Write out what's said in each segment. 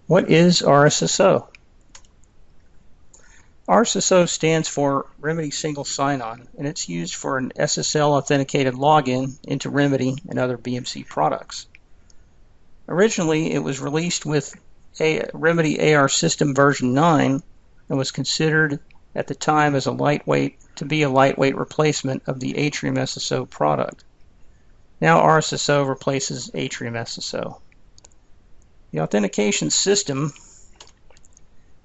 What is RSSO? RSSO stands for Remedy Single Sign-On, and it's used for an SSL authenticated login into Remedy and other BMC products. Originally, it was released with Remedy AR System version 9 and was considered at the time as a lightweight replacement of the Atrium SSO product. Now RSSO replaces Atrium SSO. The authentication system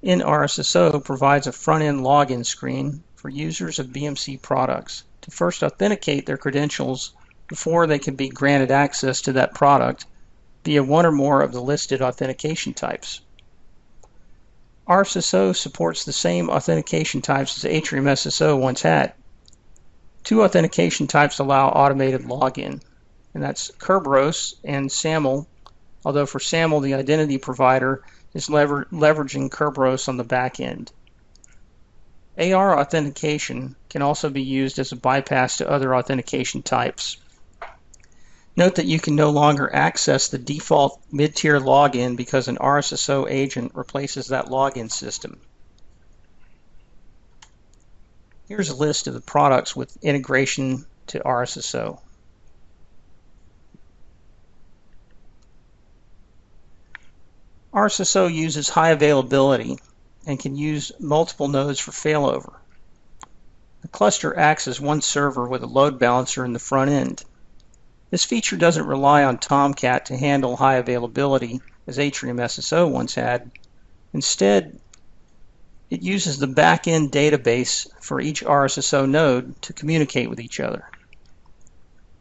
in RSSO provides a front-end login screen for users of BMC products to first authenticate their credentials before they can be granted access to that product via one or more of the listed authentication types. RSSO supports the same authentication types as Atrium SSO once had. Two authentication types allow automated login, and that's Kerberos and SAML, although for SAML the identity provider is leveraging Kerberos on the back end. AR authentication can also be used as a bypass to other authentication types. Note that you can no longer access the default mid-tier login because an RSSO agent replaces that login system. Here's a list of the products with integration to RSSO. RSSO uses high availability and can use multiple nodes for failover. The cluster acts as one server with a load balancer in the front end. This feature doesn't rely on Tomcat to handle high availability as Atrium SSO once had. Instead, it uses the back-end database for each RSSO node to communicate with each other.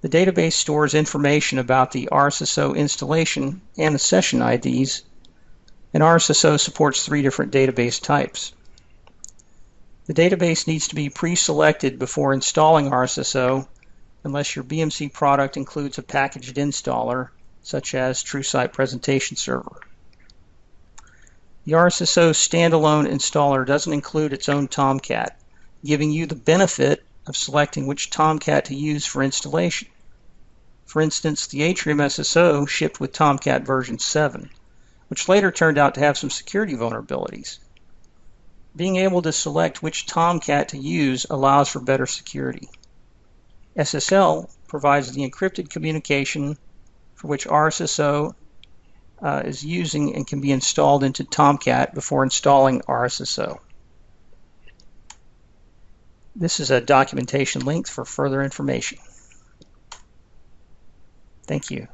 The database stores information about the RSSO installation and the session IDs, and RSSO supports 3 different database types. The database needs to be pre-selected before installing RSSO unless your BMC product includes a packaged installer, such as TrueSite Presentation Server. The RSSO standalone installer doesn't include its own Tomcat, giving you the benefit of selecting which Tomcat to use for installation. For instance, the Atrium SSO shipped with Tomcat version 7, which later turned out to have some security vulnerabilities. Being able to select which Tomcat to use allows for better security. SSL provides the encrypted communication for which RSSO is using and can be installed into Tomcat before installing RSSO. This is a documentation link for further information. Thank you.